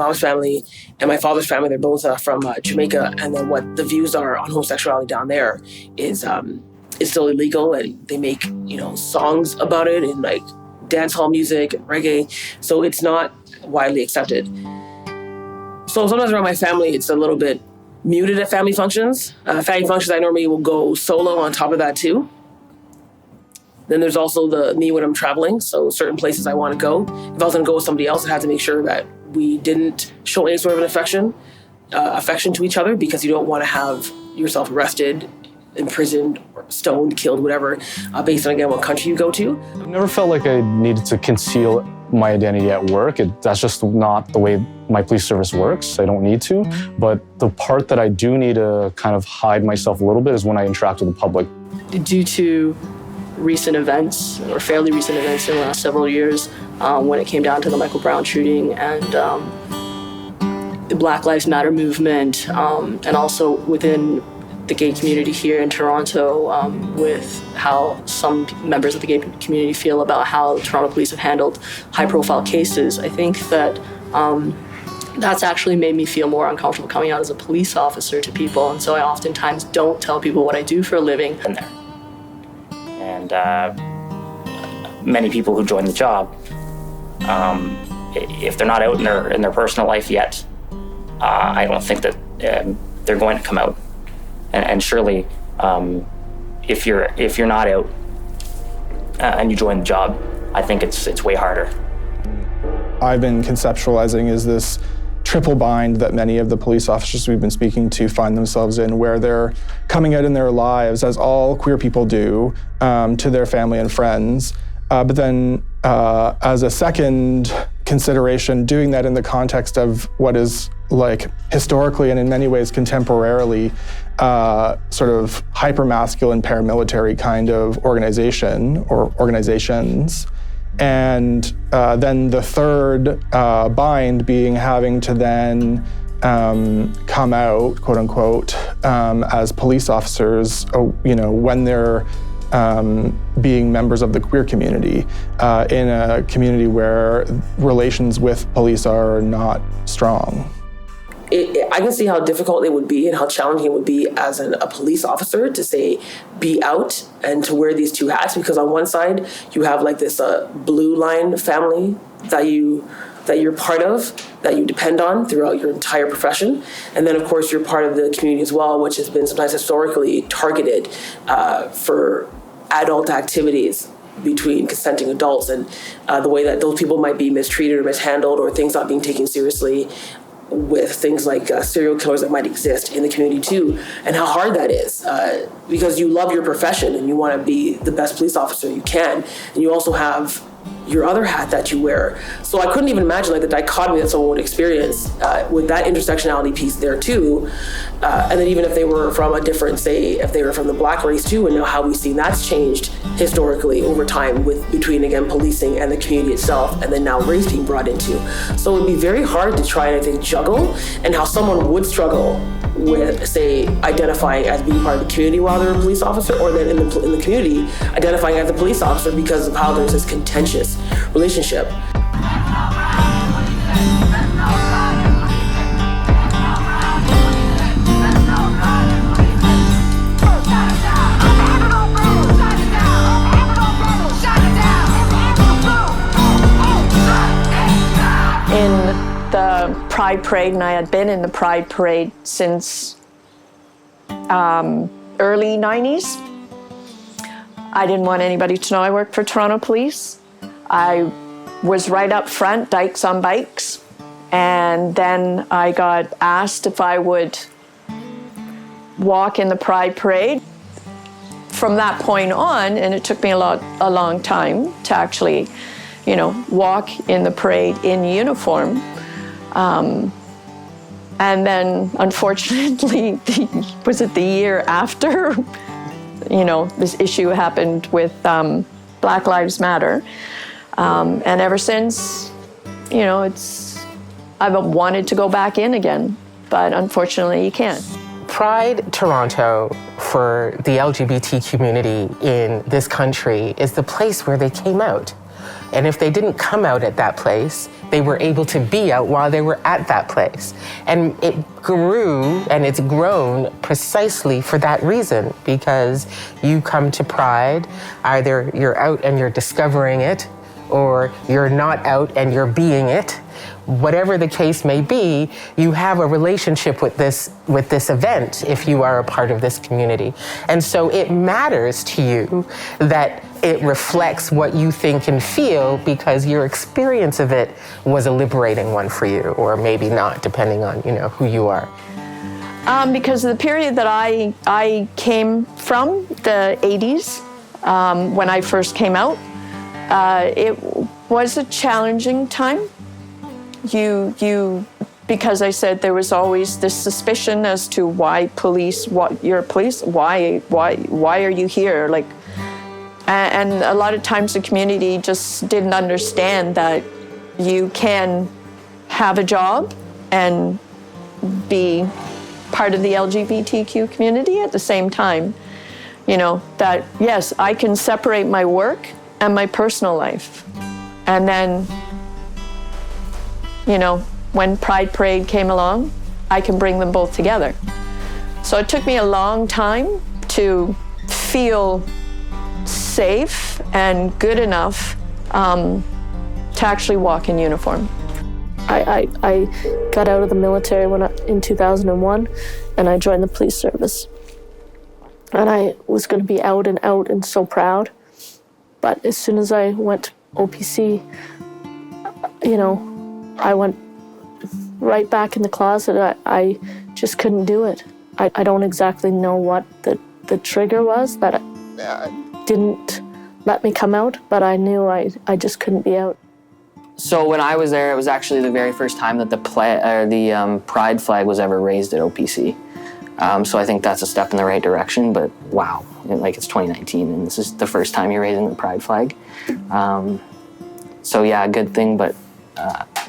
mom's family and my father's family, they're both from Jamaica. And then what the views are on homosexuality down there is still illegal, and they make, songs about it and like dance hall music and reggae. So it's not widely accepted. So sometimes around my family, it's a little bit muted at family functions. Family functions, I normally will go solo on top of that too. Then there's also me when I'm traveling. So certain places I want to go. If I was going to go with somebody else, I had to make sure that we didn't show any sort of an affection to each other, because you don't want to have yourself arrested, imprisoned, or stoned, killed, whatever, based on, again, what country you go to. I've never felt like I needed to conceal my identity at work. That's just not the way my police service works. I don't need to. But the part that I do need to kind of hide myself a little bit is when I interact with the public. Due to recent events, or fairly recent events in the last several years, when it came down to the Michael Brown shooting and the Black Lives Matter movement, and also within the gay community here in Toronto, with how some members of the gay community feel about how Toronto police have handled high-profile cases, I think that that's actually made me feel more uncomfortable coming out as a police officer to people, and so I oftentimes don't tell people what I do for a living. And many people who join the job, if they're not out in their personal life yet, I don't think that they're going to come out. And surely, if you're not out and you join the job, I think it's way harder. I've been conceptualizing is this triple bind that many of the police officers we've been speaking to find themselves in, where they're coming out in their lives, as all queer people do, to their family and friends, but then as a second consideration, doing that in the context of what is like historically and in many ways contemporarily sort of hyper-masculine paramilitary kind of organization or organizations. And then the third bind being having to then come out, quote unquote, as police officers, when they're being members of the queer community in a community where relations with police are not strong. I can see how difficult it would be and how challenging it would be as a police officer to say, be out and to wear these two hats, because on one side you have like this blue line family that you're part of, that you depend on throughout your entire profession. And then of course you're part of the community as well, which has been sometimes historically targeted for adult activities between consenting adults, and the way that those people might be mistreated or mishandled, or things not being taken seriously, with things like serial killers that might exist in the community too, and how hard that is, because you love your profession and you want to be the best police officer you can, and you also have your other hat that you wear. So I couldn't even imagine like the dichotomy that someone would experience with that intersectionality piece there too. And then even if they were from a different, say, if they were from the Black race too, and now how we've seen that's changed historically over time between, again, policing and the community itself, and then now race being brought into. So it would be very hard to try and, I think, juggle, and how someone would struggle with, say, identifying as being part of the community while they're a police officer, or then in the community identifying as a police officer because of how there's this contentious relationship. In the Pride Parade, and I had been in the Pride Parade since early 90s. I didn't want anybody to know I worked for Toronto Police. I was right up front, dykes on bikes, and then I got asked if I would walk in the Pride Parade. From that point on, and it took me a long time to actually, walk in the parade in uniform. And then, unfortunately, was it the year after, this issue happened with Black Lives Matter. And ever since, I've wanted to go back in again, but unfortunately you can't. Pride Toronto for the LGBT community in this country is the place where they came out. And if they didn't come out at that place, they were able to be out while they were at that place. And it grew and it's grown precisely for that reason, because you come to Pride, either you're out and you're discovering it, or you're not out and you're being it. Whatever the case may be, you have a relationship with this event if you are a part of this community. And so it matters to you that it reflects what you think and feel, because your experience of it was a liberating one for you, or maybe not, depending on, who you are. Because the period that I came from, the 80s, when I first came out, it was a challenging time. Because I said there was always this suspicion as to why you're police, why are you here? And a lot of times the community just didn't understand that you can have a job and be part of the LGBTQ community at the same time. That yes, I can separate my work and my personal life. And then, when Pride Parade came along, I can bring them both together. So it took me a long time to feel safe and good enough to actually walk in uniform. I got out of the military in 2001, and I joined the police service. And I was going to be out and so proud. But as soon as I went to OPC, I went right back in the closet. I just couldn't do it. I don't exactly know what the trigger was that didn't let me come out, but I knew I just couldn't be out. So when I was there, it was actually the very first time that the Pride flag was ever raised at OPC. So I think that's a step in the right direction, but wow, it's 2019 and this is the first time you're raising the Pride flag. So yeah, a good thing, but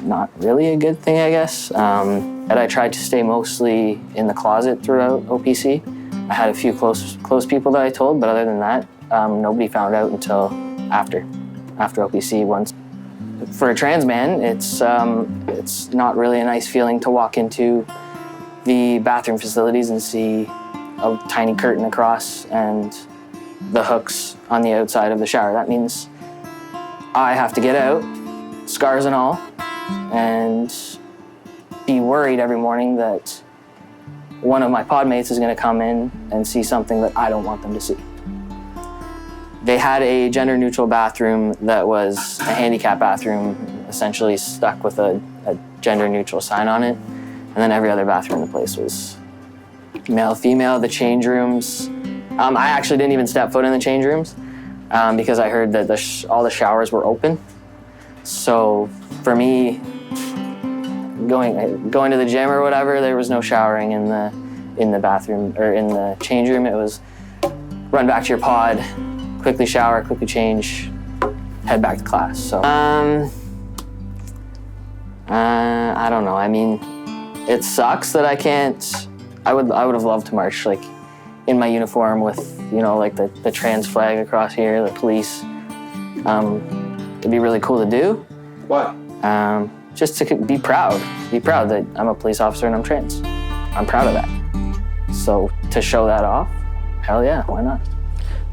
not really a good thing, I guess. And I tried to stay mostly in the closet throughout OPC. I had a few close people that I told, but other than that, nobody found out until after OPC once. For a trans man, it's not really a nice feeling to walk into the bathroom facilities and see a tiny curtain across and the hooks on the outside of the shower. That means I have to get out, scars and all, and be worried every morning that one of my pod mates is going to come in and see something that I don't want them to see. They had a gender-neutral bathroom that was a handicap bathroom, essentially stuck with a gender-neutral sign on it. And then every other bathroom in the place was male, female. The change rooms, I actually didn't even step foot in the change rooms because I heard that all the showers were open. So for me, going to the gym or whatever, there was no showering in the bathroom or in the change room. It was run back to your pod, quickly shower, quickly change, head back to class. So I don't know. I mean, it sucks that I can't. I would have loved to march in my uniform with the trans flag across here, the police. It'd be really cool to do. What? Just to be proud that I'm a police officer and I'm trans. I'm proud of that. So to show that off, hell yeah, why not?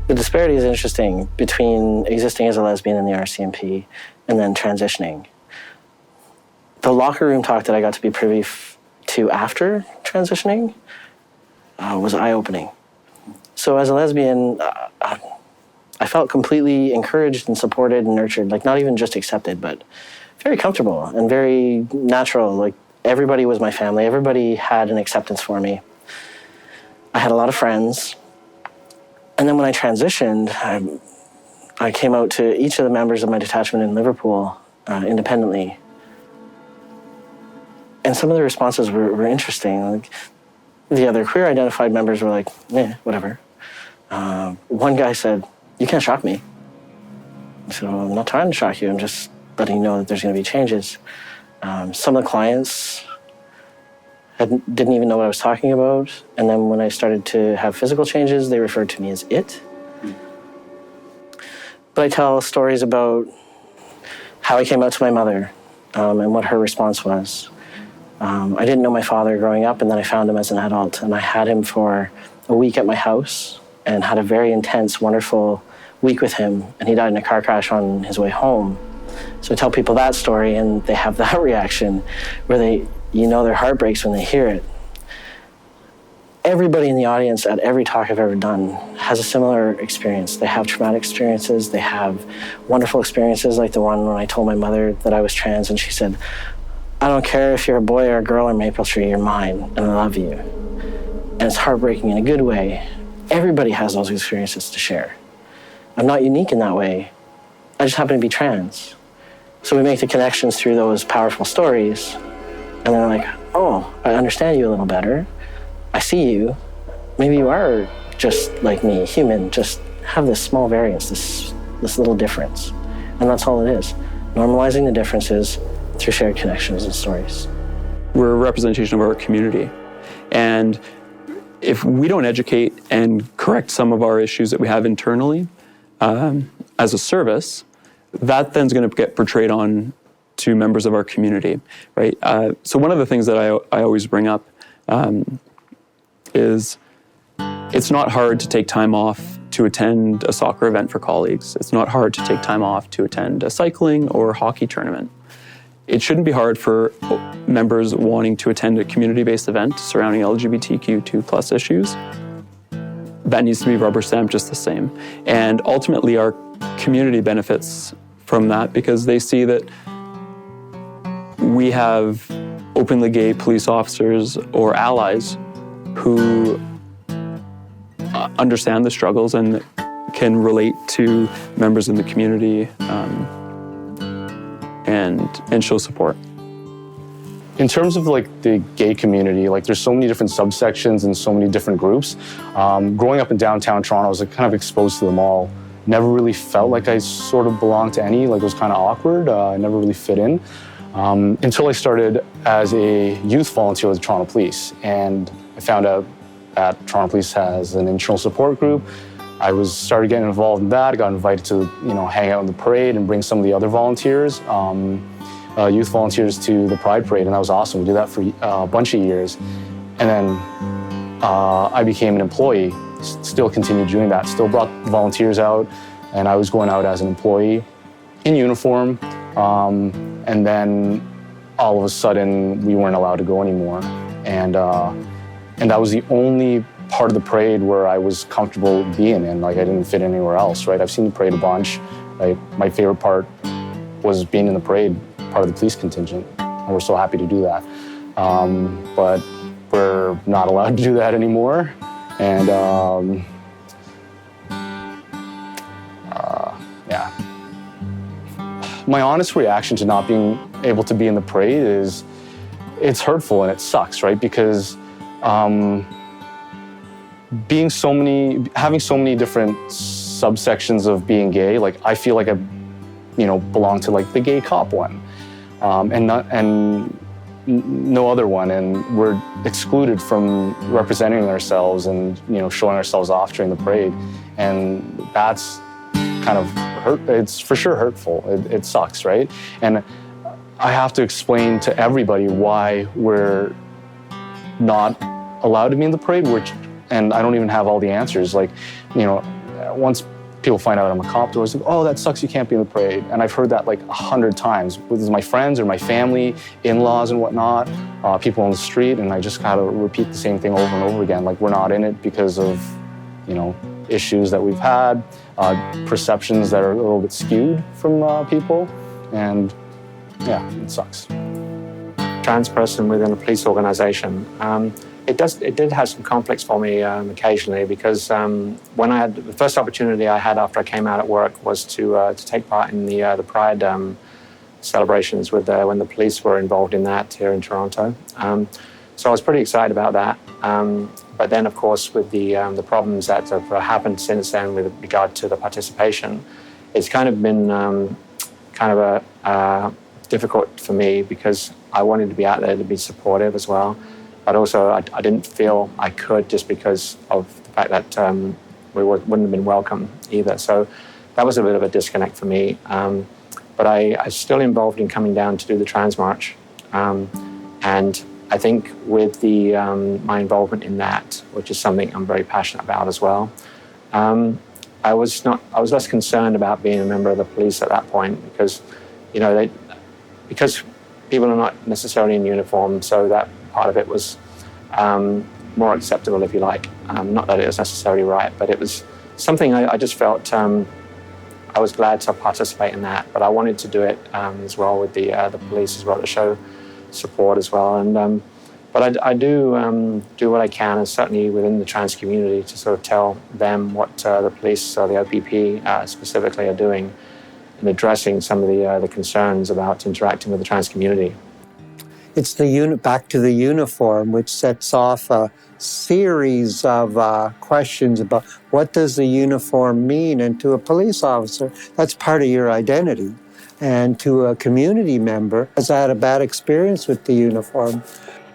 The disparity is interesting between existing as a lesbian in the RCMP and then transitioning. The locker room talk that I got to be privy to after transitioning was eye-opening. So as a lesbian, I felt completely encouraged and supported and nurtured, not even just accepted, but very comfortable and very natural. Everybody was my family. Everybody had an acceptance for me. I had a lot of friends. And then when I transitioned, I came out to each of the members of my detachment in Liverpool independently. And some of the responses were interesting. The other queer identified members were like, whatever. One guy said, "You can't shock me." So I'm not trying to shock you. I'm just letting you know that there's going to be changes. Some of the clients didn't even know what I was talking about. And then when I started to have physical changes, they referred to me as it. But I tell stories about how I came out to my mother and what her response was. I didn't know my father growing up, and then I found him as an adult, and I had him for a week at my house and had a very intense, wonderful week with him, and he died in a car crash on his way home. So I tell people that story, and they have that reaction where their heart breaks when they hear it. Everybody in the audience at every talk I've ever done has a similar experience. They have traumatic experiences, they have wonderful experiences, like the one when I told my mother that I was trans, and she said, "I don't care if you're a boy or a girl in Maple Tree, you're mine, and I love you." And it's heartbreaking in a good way. Everybody has those experiences to share. I'm not unique in that way. I just happen to be trans. So we make the connections through those powerful stories, and they're like, "Oh, I understand you a little better. I see you. Maybe you are just like me, human, just have this small variance, this little difference." And that's all it is. Normalizing the differences through shared connections and stories. We're a representation of our community. And if we don't educate and correct some of our issues that we have internally as a service, that then's going to get portrayed on to members of our community, right? So one of the things that I always bring up is it's not hard to take time off to attend a soccer event for colleagues. It's not hard to take time off to attend a cycling or hockey tournament. It shouldn't be hard for members wanting to attend a community-based event surrounding LGBTQ2+ issues. That needs to be rubber stamped just the same. And ultimately, our community benefits from that because they see that we have openly gay police officers or allies who understand the struggles and can relate to members in the community and show support. In terms of like the gay community, like there's so many different subsections and so many different groups. Growing up in downtown Toronto, I was like kind of exposed to them all. Never really felt like I sort of belonged to any, like it was kind of awkward. I never really fit in until I started as a youth volunteer with the Toronto Police. And I found out that Toronto Police has an internal support group. I started getting involved in that. I got invited to, hang out in the parade and bring some of the other volunteers, youth volunteers to the Pride Parade, and that was awesome. We did that for a bunch of years. And then I became an employee, still continued doing that, still brought volunteers out, and I was going out as an employee in uniform. And then all of a sudden, we weren't allowed to go anymore. And that was the only part of the parade where I was comfortable being in. Like I didn't fit anywhere else, right? I've seen the parade a bunch. My favorite part was being in the parade, part of the police contingent, and we're so happy to do that. But we're not allowed to do that anymore. And yeah. My honest reaction to not being able to be in the parade is it's hurtful and it sucks, right? Because having so many different subsections of being gay, like I feel like I, belong to like the gay cop one, and no other one, and we're excluded from representing ourselves and showing ourselves off during the parade, and that's kind of hurt. It's for sure hurtful. It sucks, right? And I have to explain to everybody why we're not allowed to be in the parade, and I don't even have all the answers. Like, once people find out I'm a cop, they're always like, "Oh, that sucks, you can't be in the parade." And I've heard that like 100 times with my friends or my family, in-laws and whatnot, people on the street, and I just kind of repeat the same thing over and over again. Like, we're not in it because of, issues that we've had, perceptions that are a little bit skewed from people, and yeah, it sucks. Trans person within a police organization. It did have some conflicts for me occasionally because when I had the first opportunity I had after I came out at work was to take part in the Pride celebrations with when the police were involved in that here in Toronto. So I was pretty excited about that. But then, of course, with the problems that have happened since then with regard to the participation, it's kind of been difficult for me because I wanted to be out there to be supportive as well. But also, I didn't feel I could just because of the fact that we wouldn't have been welcome either. So that was a bit of a disconnect for me. but I was still involved in coming down to do the Trans March. And I think with my involvement in that, which is something I'm very passionate about as well, I was less concerned about being a member of the police at that point because, because people are not necessarily in uniform, so that part of it was more acceptable, if you like. Not that it was necessarily right, but it was something I just felt I was glad to participate in that, but I wanted to do it as well with the police as well to show support as well. And but I do what I can, and certainly within the trans community, to sort of tell them what the police or the OPP specifically are doing in addressing some of the concerns about interacting with the trans community. It's the back to the uniform, which sets off a series of questions about what does the uniform mean, and to a police officer, that's part of your identity. And to a community member, has had a bad experience with the uniform.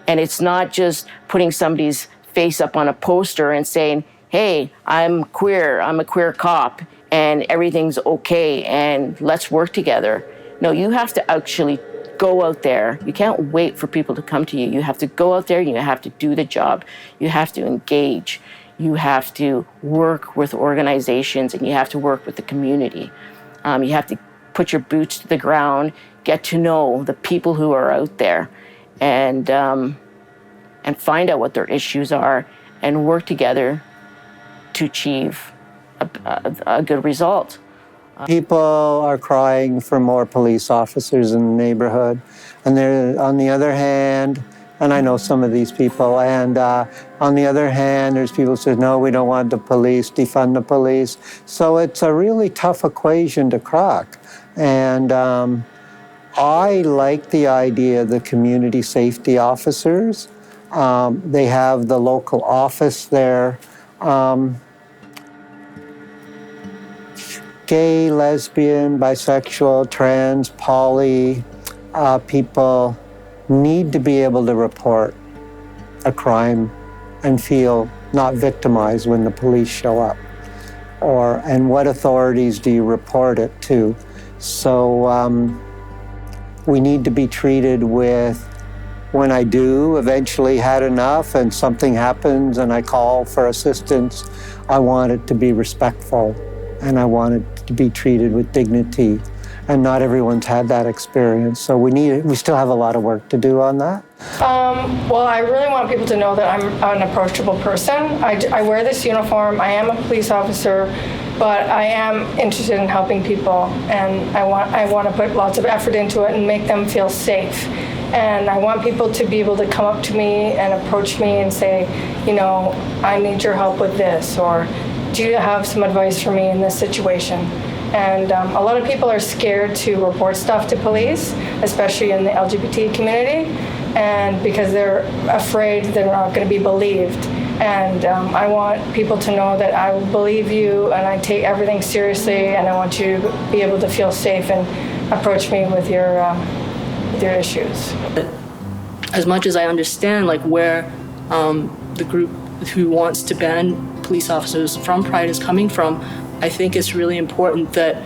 And it's not just putting somebody's face up on a poster and saying, hey, I'm queer, I'm a queer cop, and everything's okay, and let's work together. No, you have to actually go out there. You can't wait for people to come to you. You have to go out there, you have to do the job. You have to engage. You have to work with organizations, and you have to work with the community. You have to put your boots to the ground, get to know the people who are out there, and find out what their issues are, and work together to achieve a good result. People are crying for more police officers in the neighborhood, and they're, on the other hand, and I know some of these people, and on the other hand, there's people who say, no, we don't want the police, defund the police. So it's a really tough equation to crack. And I like the idea of the community safety officers. They have the local office there. Gay, lesbian, bisexual, trans, poly people need to be able to report a crime and feel not victimized when the police show up. And what authorities do you report it to? So we need to be treated with, when I do eventually had enough and something happens and I call for assistance, I want it to be respectful, and I want it to be treated with dignity. And not everyone's had that experience. So we still have a lot of work to do on that. Well, I really want people to know that I'm an approachable person. I wear this uniform, I am a police officer, but I am interested in helping people, and I want to put lots of effort into it and make them feel safe. And I want people to be able to come up to me and approach me and say, I need your help with this, or do you have some advice for me in this situation? And a lot of people are scared to report stuff to police, especially in the LGBT community, and because they're afraid they're not going to be believed. And I want people to know that I will believe you, and I take everything seriously, and I want you to be able to feel safe and approach me with your issues. As much as I understand where the group who wants to ban police officers from Pride is coming from, I think it's really important that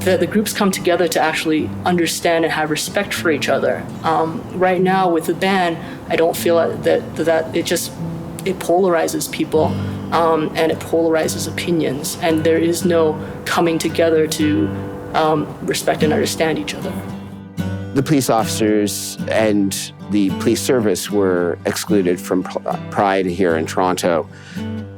the groups come together to actually understand and have respect for each other. Right now with the ban, I don't feel that it polarizes people, and it polarizes opinions, and there is no coming together to respect and understand each other. The police officers and the police service were excluded from Pride here in Toronto.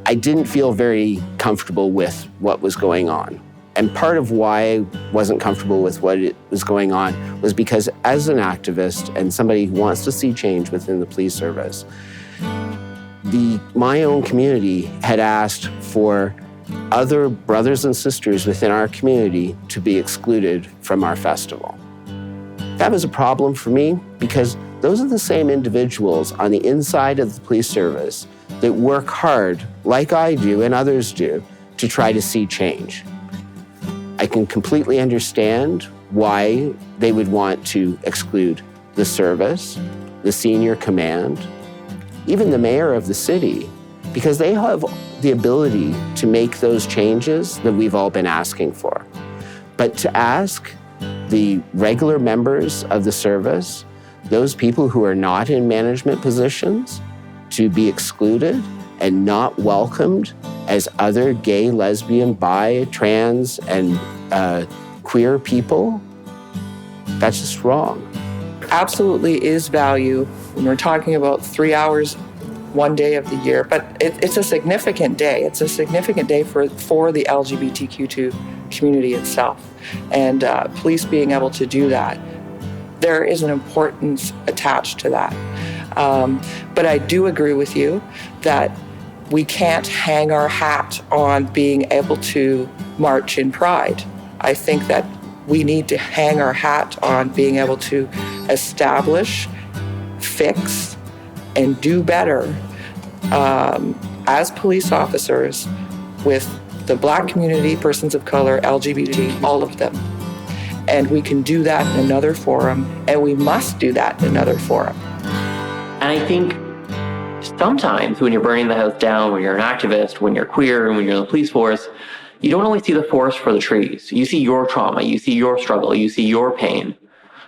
I didn't feel very comfortable with what was going on. And part of why I wasn't comfortable with what was going on was because as an activist and somebody who wants to see change within the police service, my own community had asked for other brothers and sisters within our community to be excluded from our festival. That was a problem for me because those are the same individuals on the inside of the police service that work hard, like I do and others do, to try to see change. I can completely understand why they would want to exclude the service, the senior command, even the mayor of the city, because they have the ability to make those changes that we've all been asking for. But to ask the regular members of the service, those people who are not in management positions, to be excluded and not welcomed as other gay, lesbian, bi, trans, and queer people, that's just wrong. Absolutely is value when we're talking about 3 hours one day of the year, but it's a significant day. It's a significant day for the LGBTQ2 community itself. And police being able to do that, there is an importance attached to that. But I do agree with you that we can't hang our hat on being able to march in pride. I think that we need to hang our hat on being able to establish, fix, and do better as police officers with the Black community, persons of color, LGBT, all of them. And we can do that in another forum, and we must do that in another forum. And I think sometimes when you're burning the house down, when you're an activist, when you're queer, and when you're in the police force, you don't always see the forest for the trees. You see your trauma, you see your struggle, you see your pain.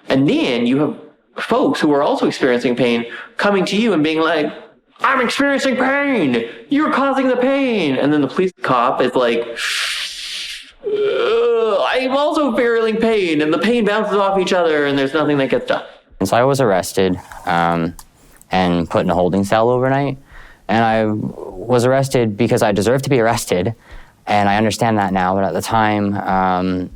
And then you have folks who are also experiencing pain coming to you and being like, I'm experiencing pain, you're causing the pain. And then the police cop is like, I'm also feeling pain, and the pain bounces off each other and there's nothing that gets done. And so I was arrested and put in a holding cell overnight. And I was arrested because I deserved to be arrested. And I understand that now, but at the time,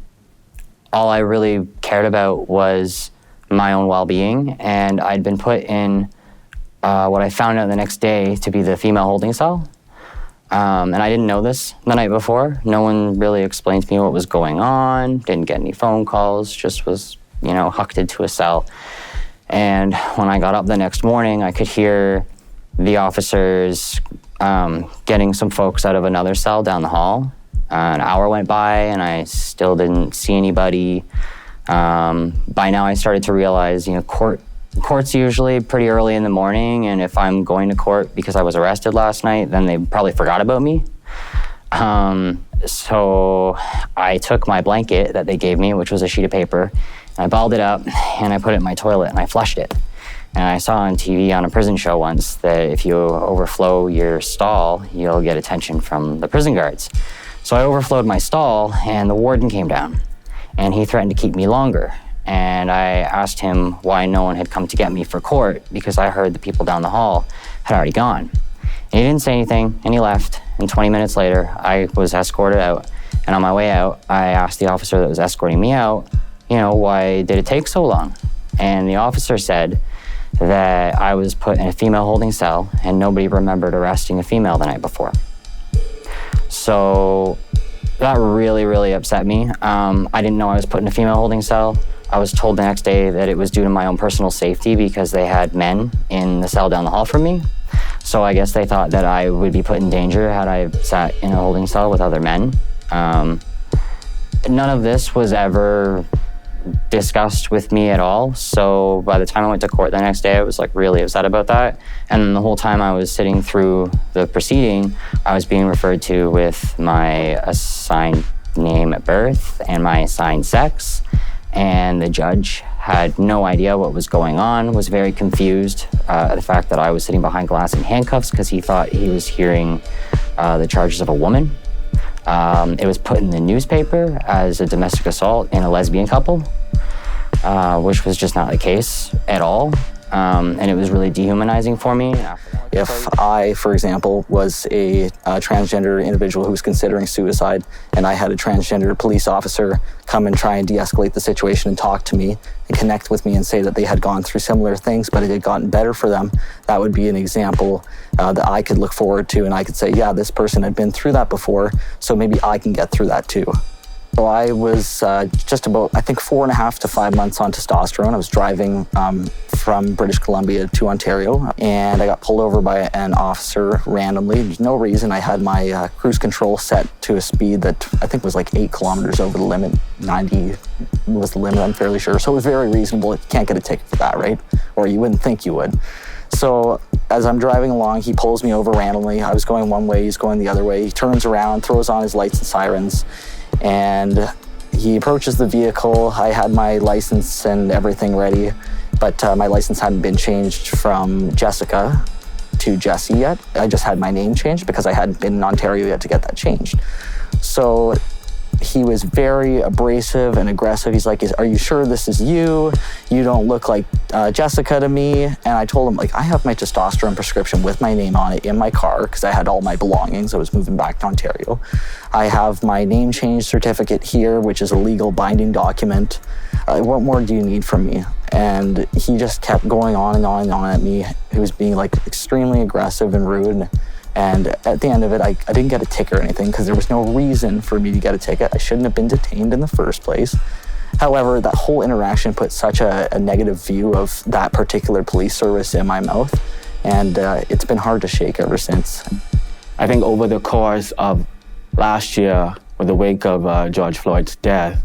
all I really cared about was my own well-being. And I'd been put in what I found out the next day to be the female holding cell. And I didn't know this the night before. No one really explained to me what was going on, didn't get any phone calls, just was, hucked into a cell. And when I got up the next morning, I could hear the officers getting some folks out of another cell down the hall. An hour went by and I still didn't see anybody. By now I started to realize, court's usually pretty early in the morning, and if I'm going to court because I was arrested last night, then they probably forgot about me. So I took my blanket that they gave me, which was a sheet of paper, and I balled it up and I put it in my toilet and I flushed it. And I saw on TV on a prison show once that if you overflow your stall, you'll get attention from the prison guards. So I overflowed my stall and the warden came down and he threatened to keep me longer. And I asked him why no one had come to get me for court because I heard the people down the hall had already gone. And he didn't say anything and he left. And 20 minutes later, I was escorted out. And on my way out, I asked the officer that was escorting me out, why did it take so long? And the officer said that I was put in a female holding cell and nobody remembered arresting a female the night before. So that really, really upset me. I didn't know I was put in a female holding cell. I was told the next day that it was due to my own personal safety because they had men in the cell down the hall from me. So I guess they thought that I would be put in danger had I sat in a holding cell with other men. None of this was ever discussed with me at all. So by the time I went to court the next day, I was really upset about that. And the whole time I was sitting through the proceeding, I was being referred to with my assigned name at birth and my assigned sex. And the judge had no idea what was going on, was very confused at the fact that I was sitting behind glass in handcuffs because he thought he was hearing the charges of a woman. It was put in the newspaper as a domestic assault in a lesbian couple, which was just not the case at all. And it was really dehumanizing for me. If I, for example, was a transgender individual who was considering suicide and I had a transgender police officer come and try and de-escalate the situation and talk to me and connect with me and say that they had gone through similar things but it had gotten better for them, that would be an example that I could look forward to and I could say, yeah, this person had been through that before, so maybe I can get through that too. So I was just about, 4.5 to 5 months on testosterone. I was driving from British Columbia to Ontario, and I got pulled over by an officer randomly. There's no reason. I had my cruise control set to a speed that I think was 8 kilometers over the limit. 90 was the limit, I'm fairly sure. So it was very reasonable. You can't get a ticket for that, right? Or you wouldn't think you would. So as I'm driving along, he pulls me over randomly. I was going one way, he's going the other way. He turns around, throws on his lights and sirens, and He approaches the vehicle. I had my license and everything ready, but my license hadn't been changed from Jessica to Jessie yet. I just had my name changed because I hadn't been in Ontario yet to get that changed. So he was very abrasive and aggressive. He's like, are you sure this is you? You don't look like Jessica to me. And I told him, like, I have my testosterone prescription with my name on it in my car because I had all my belongings. I was moving back to Ontario. I have my name change certificate here, which is a legal binding document. What more do you need from me? And he just kept going on and on and on at me. He was being like extremely aggressive and rude. And at the end of it, I didn't get a ticket or anything because there was no reason for me to get a ticket. I shouldn't have been detained in the first place. However, that whole interaction put such a negative view of that particular police service in my mouth. And it's been hard to shake ever since. I think over the course of last year, with the wake of George Floyd's death,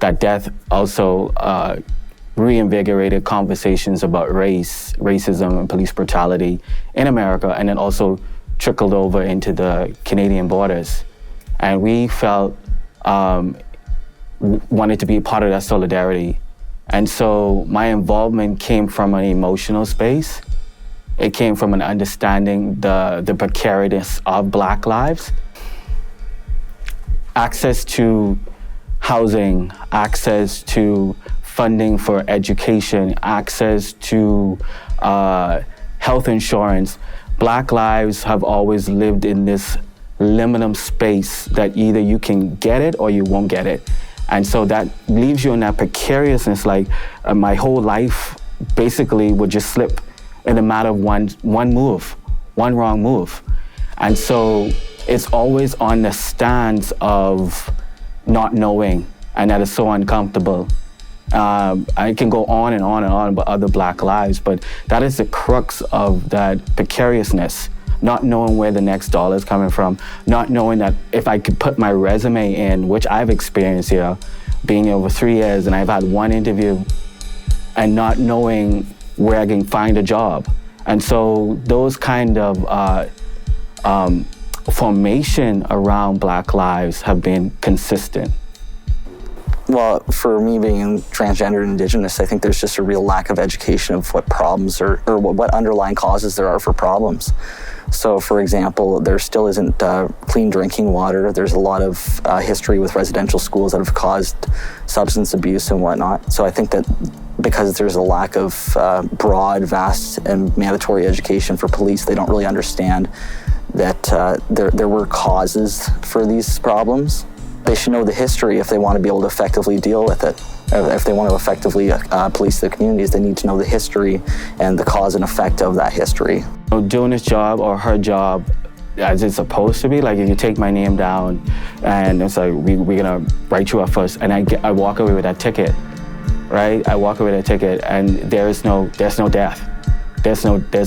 that death also reinvigorated conversations about racism, and police brutality in America, and then also trickled over into the Canadian borders. And we felt wanted to be part of that solidarity. And so my involvement came from an emotional space. It came from an understanding the precariousness of Black lives. Access to housing, access to funding for education, access to health insurance. Black lives have always lived in this liminal space that either you can get it or you won't get it. And so that leaves you in that precariousness, like my whole life basically would just slip in a matter of one move, one wrong move. And so it's always on the stance of not knowing, and that is so uncomfortable. I can go on and on and on about other Black lives, but that is the crux of that precariousness, not knowing where the next dollar is coming from, not knowing that if I could put my resume in, which I've experienced here, being here over 3 years, and I've had one interview, and not knowing where I can find a job. And so those kind of formation around Black lives have been consistent. Well, for me being transgender and Indigenous, I think there's just a real lack of education of what problems or what underlying causes there are for problems. So, for example, there still isn't clean drinking water. There's a lot of history with residential schools that have caused substance abuse and whatnot. So I think that because there's a lack of broad, vast, and mandatory education for police, they don't really understand that there were causes for these problems. They should know the history if they want to be able to effectively deal with it. If they want to effectively police the communities, they need to know the history and the cause and effect of that history. Doing his job or her job as it's supposed to be, like if you take my name down and it's like, we're gonna write you up first, and I walk away with that ticket, right? I walk away with that ticket and there's no death. There's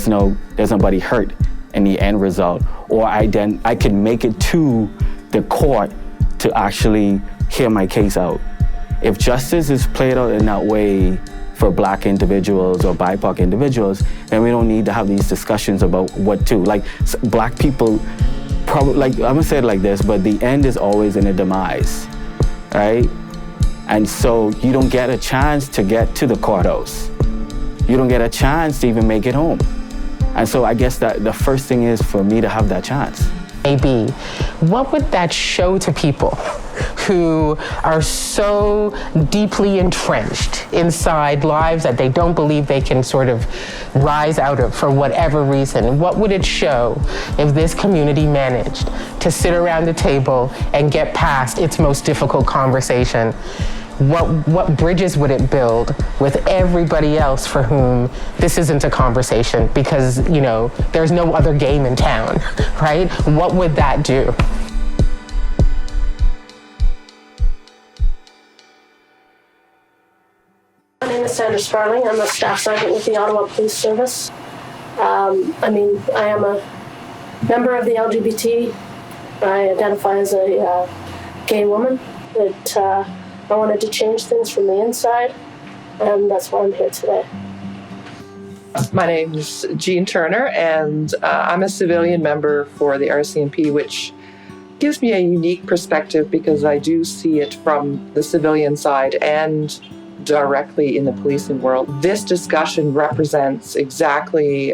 nobody hurt in the end result. Or I could make it to the court to actually hear my case out. If justice is played out in that way for Black individuals or BIPOC individuals, then we don't need to have these discussions about what to. Like, Black people, probably, like, I'm gonna say it like this, but the end is always in a demise, right? And so you don't get a chance to get to the courthouse. You don't get a chance to even make it home. And so I guess that the first thing is for me to have that chance. Maybe, what would that show to people who are so deeply entrenched inside lives that they don't believe they can sort of rise out of for whatever reason? What would it show if this community managed to sit around the table and get past its most difficult conversation? What bridges would it build with everybody else for whom this isn't a conversation because, you know, there's no other game in town, right? What would that do? My name is Sandra Sparling. I'm a staff sergeant with the Ottawa Police Service. I am a member of the LGBT. I identify as a gay woman, but I wanted to change things from the inside, and that's why I'm here today. My name is Jean Turner, and I'm a civilian member for the RCMP, which gives me a unique perspective because I do see it from the civilian side and directly in the policing world. This discussion represents exactly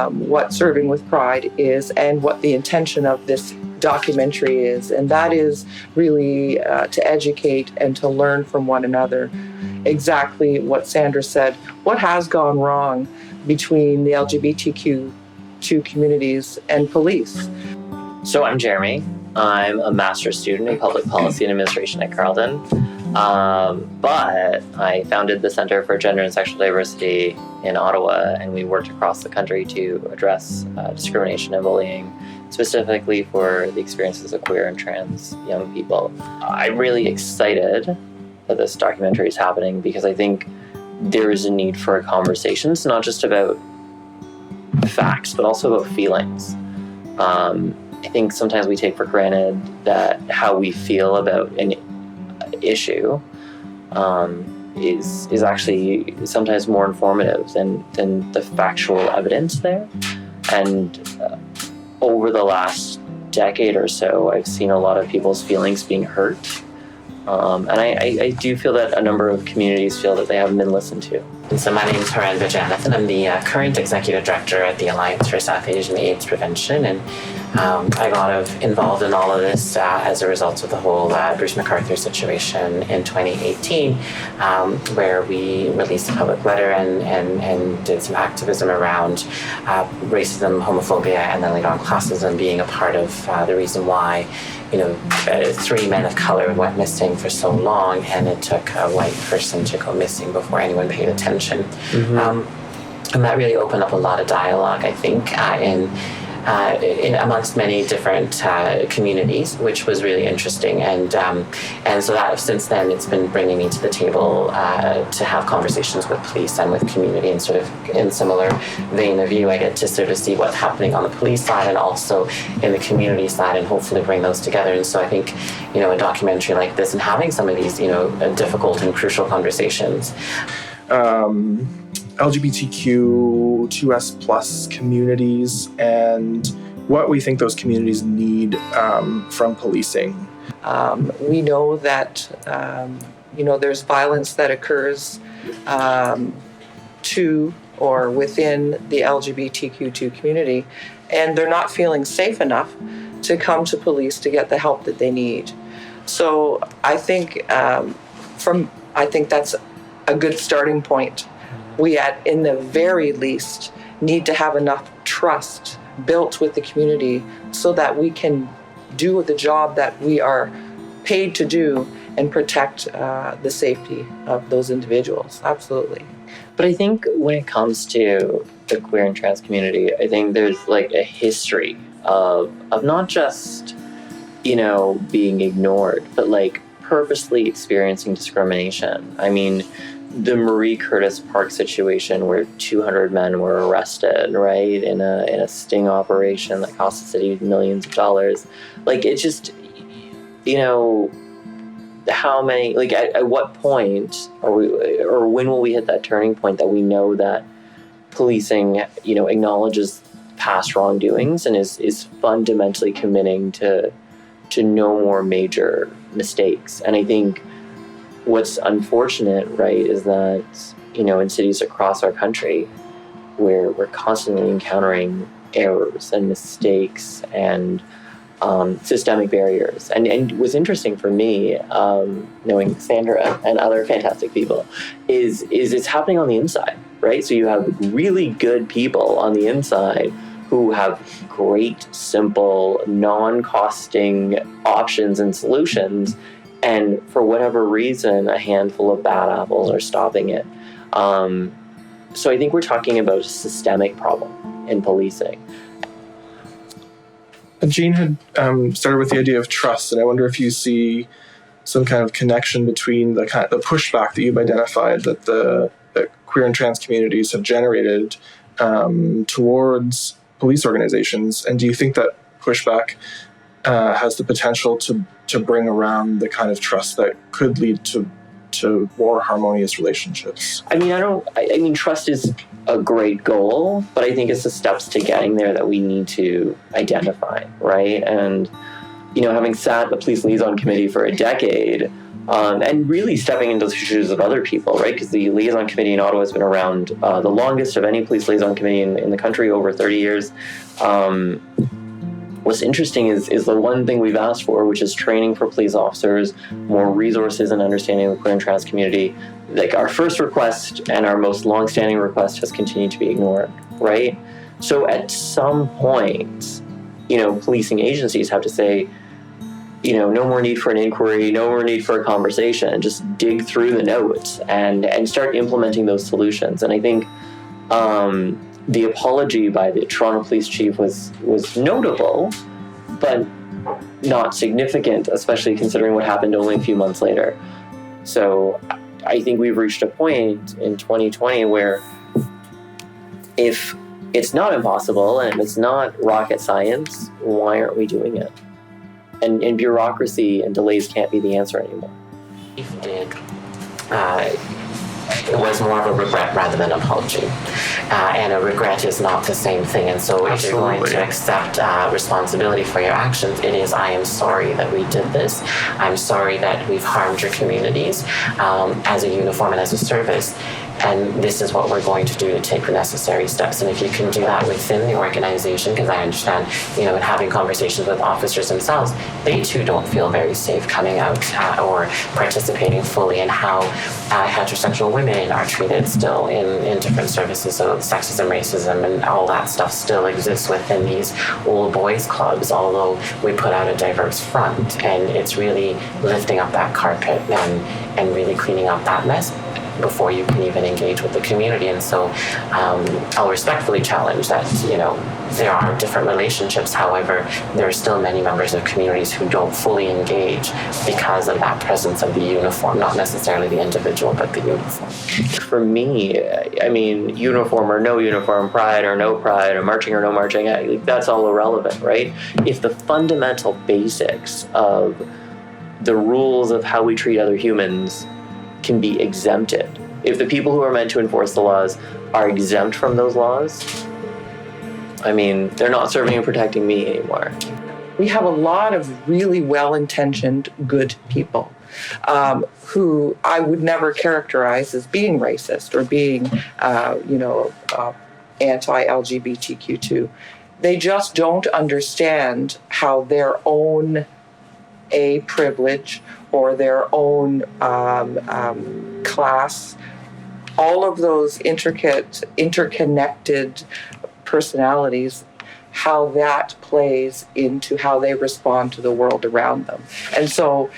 what Serving with Pride is and what the intention of this documentary is, and that is really to educate and to learn from one another. Exactly what Sandra said, what has gone wrong between the LGBTQ2 communities and police. So I'm Jeremy. I'm a master's student in public policy and administration at Carleton. But I founded the Center for Gender and Sexual Diversity in Ottawa, and we worked across the country to address discrimination and bullying, specifically for the experiences of queer and trans young people. I'm really excited that this documentary is happening because I think there is a need for a conversation. It's not just about facts, but also about feelings. I think sometimes we take for granted that how we feel about an issue is actually sometimes more informative than the factual evidence there. And over the last decade or so, I've seen a lot of people's feelings being hurt. And I do feel that a number of communities feel that they haven't been listened to. So my name is Haranda Jonathan. I'm the current executive director at the Alliance for South Asian AIDS Prevention, and I got involved in all of this as a result of the whole Bruce McArthur situation in 2018, where we released a public letter and did some activism around racism, homophobia, and then later on classism being a part of the reason why 3 men of color went missing for so long, and it took a white person to go missing before anyone paid attention. And that really opened up a lot of dialogue, I think, in amongst many different communities, which was really interesting. And so that since then, it's been bringing me to the table to have conversations with police and with community, and sort of in similar vein of you, I get to sort of see what's happening on the police side and also in the community side, and hopefully bring those together. And so I think, a documentary like this and having some of these, difficult and crucial conversations. LGBTQ2S plus communities and what we think those communities need from policing. We know that there's violence that occurs to or within the LGBTQ2 community, and they're not feeling safe enough to come to police to get the help that they need. So I think that's a good starting point. We, in the very least, need to have enough trust built with the community so that we can do the job that we are paid to do and protect the safety of those individuals. Absolutely. But I think when it comes to the queer and trans community, I think there's like a history of not just, being ignored, but like purposely experiencing discrimination. I mean, the Marie Curtis Park situation where 200 men were arrested, right, in a sting operation that cost the city millions of dollars. Like, it just, how many, like, at what point or when will we hit that turning point that we know that policing, acknowledges past wrongdoings and is fundamentally committing to no more major mistakes? And I think what's unfortunate, right, is that, in cities across our country where we're constantly encountering errors and mistakes and systemic barriers. And what's interesting for me, knowing Sandra and other fantastic people, is it's happening on the inside, right? So you have really good people on the inside who have great, simple, non-costing options and solutions. And for whatever reason, a handful of bad apples are stopping it. So I think we're talking about a systemic problem in policing. Jean had started with the idea of trust, and I wonder if you see some kind of connection between the pushback that you've identified that the queer and trans communities have generated towards police organizations, and do you think that pushback has the potential to bring around the kind of trust that could lead to more harmonious relationships? I mean, trust is a great goal, but I think it's the steps to getting there that we need to identify, right? And having sat the police liaison committee for a decade, and really stepping into the shoes of other people, right? Because the liaison committee in Ottawa has been around the longest of any police liaison committee in the country, over 30 years. What's interesting is the one thing we've asked for, which is training for police officers, more resources and understanding of the queer and trans community. Like, our first request and our most longstanding request has continued to be ignored, right? So at some point, policing agencies have to say, no more need for an inquiry, no more need for a conversation, just dig through the notes and start implementing those solutions. And I think the apology by the Toronto Police Chief was notable, but not significant, especially considering what happened only a few months later. So I think we've reached a point in 2020 where if it's not impossible and it's not rocket science, why aren't we doing it? And bureaucracy and delays can't be the answer anymore. It was more of a regret rather than an apology. And a regret is not the same thing. And so if you're going to accept responsibility for your actions, it is, I am sorry that we did this. I'm sorry that we've harmed your communities as a uniform and as a service. And this is what we're going to do to take the necessary steps. And if you can do that within the organization, because I understand, in having conversations with officers themselves, they too don't feel very safe coming out or participating fully in how heterosexual women are treated still in different services. So sexism, racism, and all that stuff still exists within these old boys clubs, although we put out a diverse front. And it's really lifting up that carpet and really cleaning up that mess before you can even engage with the community. And so I'll respectfully challenge that, there are different relationships. However, there are still many members of communities who don't fully engage because of that presence of the uniform, not necessarily the individual, but the uniform. For me, uniform or no uniform, pride or no pride, or marching or no marching, that's all irrelevant, right? If the fundamental basics of the rules of how we treat other humans can be exempted, if the people who are meant to enforce the laws are exempt from those laws, they're not serving and protecting me anymore. We have a lot of really well-intentioned, good people who I would never characterize as being racist or being, anti-LGBTQ2. They just don't understand how their own privilege or their own class, all of those interconnected personalities, how that plays into how they respond to the world around them. And so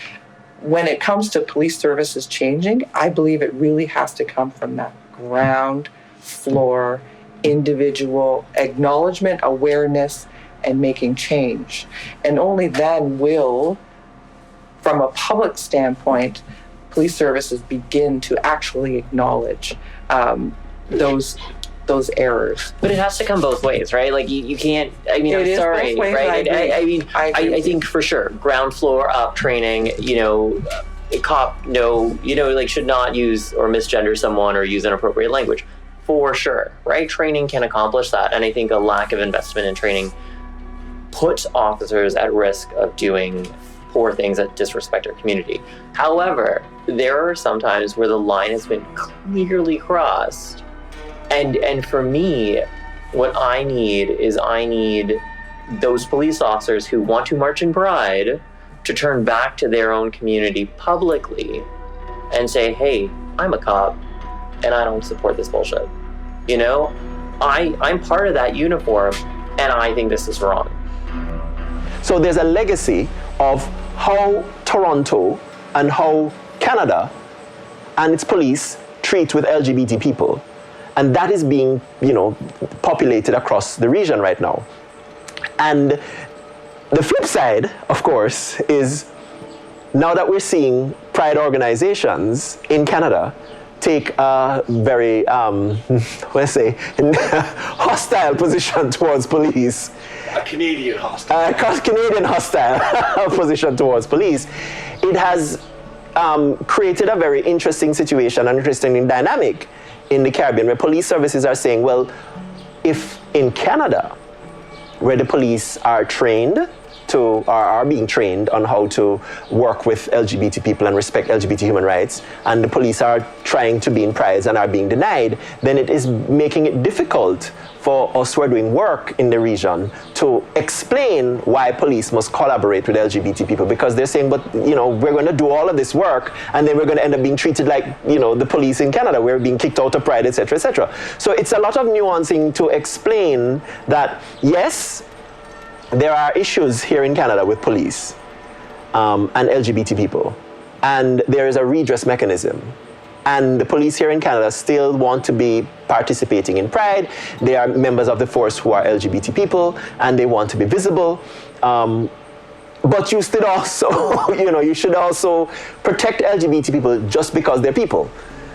when it comes to police services changing, I believe it really has to come from that ground floor, individual acknowledgement, awareness, and making change. And only then will, from a public standpoint, police services begin to actually acknowledge those errors. But it has to come both ways, right? Like you can't. I'm sorry, both ways, right? I think for sure, ground floor up training. A cop should not use or misgender someone or use inappropriate language, for sure, right? Training can accomplish that, and I think a lack of investment in training puts officers at risk of doing poor things that disrespect our community. However, there are some times where the line has been clearly crossed. And for me, what I need those police officers who want to march in pride to turn back to their own community publicly and say, hey, I'm a cop and I don't support this bullshit. I'm part of that uniform and I think this is wrong. So there's a legacy of how Toronto and how Canada and its police treat with LGBT people. And that is being, populated across the region right now. And the flip side, of course, is now that we're seeing pride organizations in Canada take a very, hostile position towards police. A Canadian hostile. Canadian hostile position towards police. It has created a very interesting situation, an interesting dynamic in the Caribbean, where police services are saying, well, if in Canada, where the police are trained to, are being trained on how to work with LGBT people and respect LGBT human rights, and the police are trying to be in prides and are being denied, then it is making it difficult for us who are doing work in the region to explain why police must collaborate with LGBT people, because they're saying, but we're going to do all of this work and then we're going to end up being treated like the police in Canada. We're being kicked out of pride, etc., etc. So it's a lot of nuancing to explain that yes, there are issues here in Canada with police and LGBT people, and there is a redress mechanism. And the police here in Canada still want to be participating in Pride. They are members of the force who are LGBT people, and they want to be visible. But you still also, you should also protect LGBT people just because they're people,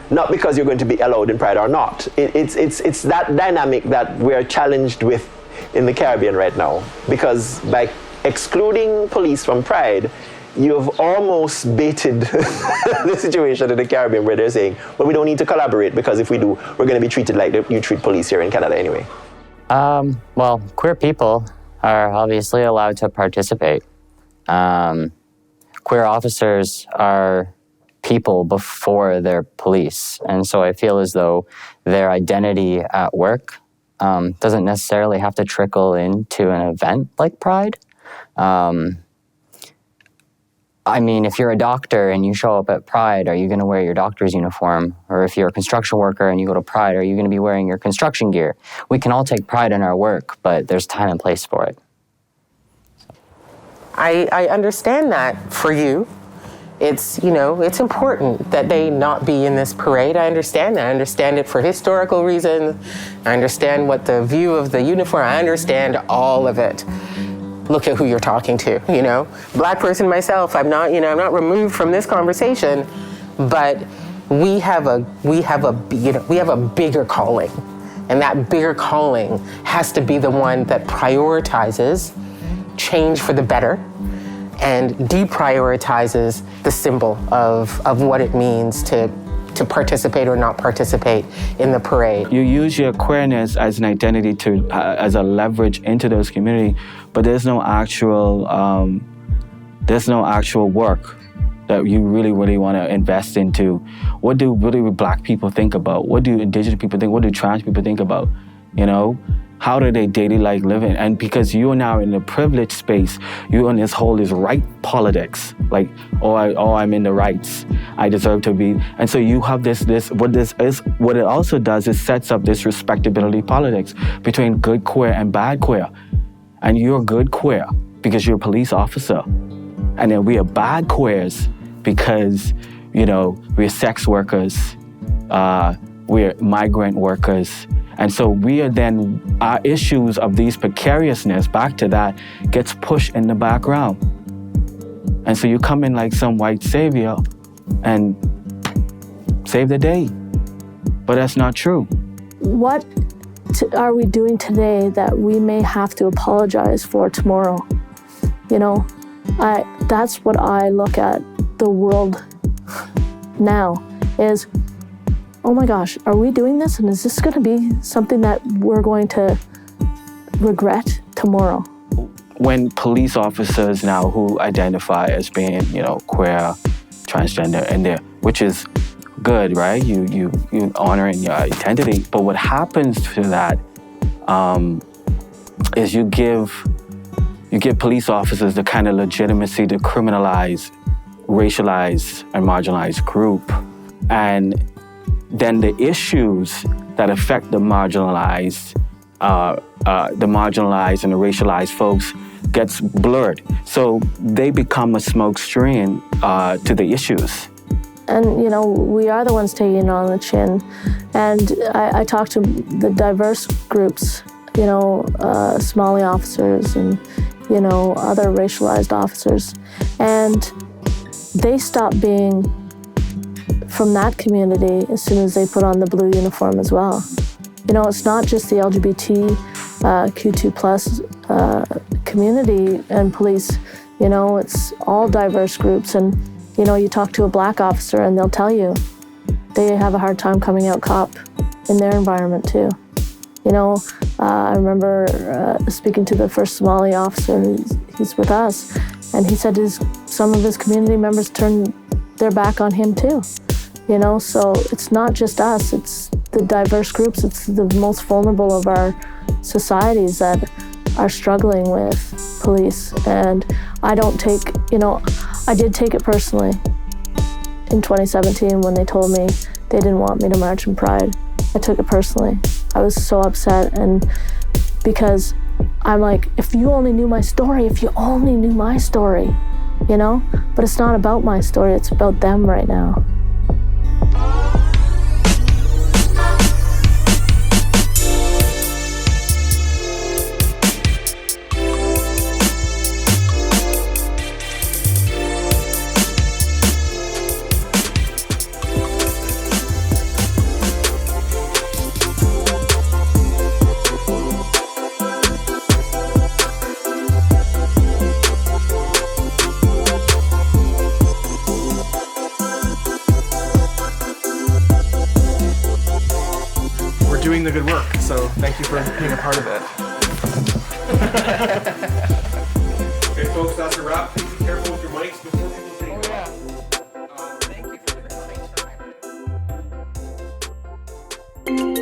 not because you're going to be allowed in Pride or not. It's that dynamic that we're challenged with in the Caribbean right now, because by excluding police from Pride, you've almost baited the situation in the Caribbean where they're saying, well, we don't need to collaborate because if we do, we're going to be treated like you treat police here in Canada anyway. Well, queer people are obviously allowed to participate. Queer officers are people before they're police. And so I feel as though their identity at work doesn't necessarily have to trickle into an event like Pride. I mean, if you're a doctor and you show up at Pride, are you going to wear your doctor's uniform? Or if you're a construction worker and you go to Pride, are you going to be wearing your construction gear? We can all take pride in our work, but there's time and place for it. I understand that for you. It's important that they not be in this parade. I understand that. I understand it for historical reasons. I understand what the view of the uniform, I understand all of it. Look at who you're talking to, Black person myself, I'm not removed from this conversation, but we have a bigger calling, and that bigger calling has to be the one that prioritizes change for the better and deprioritizes the symbol of what it means to participate or not participate in the parade. You use your queerness as an identity as a leverage into those community, but there's no actual work that you really want to invest into. What do Black people think about? What do Indigenous people think? What do trans people think about? How do they daily life living? And because you're now in the privileged space, you're on this whole right politics, like, I'm in the rights, I deserve to be. And so you have what it also does is sets up this respectability politics between good queer and bad queer. And you're good queer because you're a police officer. And then we are bad queers because, we're sex workers, we're migrant workers. And so our issues of these precariousness, back to that, gets pushed in the background. And so you come in like some white savior and save the day. But that's not true. What are we doing today that we may have to apologize for tomorrow? That's what I look at the world now is, oh my gosh, are we doing this? And is this going to be something that we're going to regret tomorrow? When police officers now who identify as being, queer, transgender, which is good, right? You honoring your identity. But what happens to that is you give police officers the kind of legitimacy to criminalize, racialize, and marginalize group. And then the issues that affect the marginalized and the racialized folks gets blurred. So they become a smoke screen to the issues. And, we are the ones taking it on the chin. And I talk to the diverse groups, Somali officers and, other racialized officers. And they stop being from that community as soon as they put on the blue uniform as well. It's not just the LGBTQ2+ community and police, it's all diverse groups. And, you talk to a Black officer and they'll tell you they have a hard time coming out cop in their environment too. I remember speaking to the first Somali officer. He's with us. And he said some of his community members turned their back on him too. You know, so it's not just us, it's the diverse groups, it's the most vulnerable of our societies that are struggling with police. And I don't take, you know, I did take it personally in 2017 when they told me they didn't want me to march in Pride. I took it personally. I was so upset, and because I'm like, if you only knew my story, you know? But it's not about my story, it's about them right now. Doing the good work, so thank you for being a part of it. Okay, folks, that's a wrap. Please be careful with your mics before people take it off. Thank you for the time.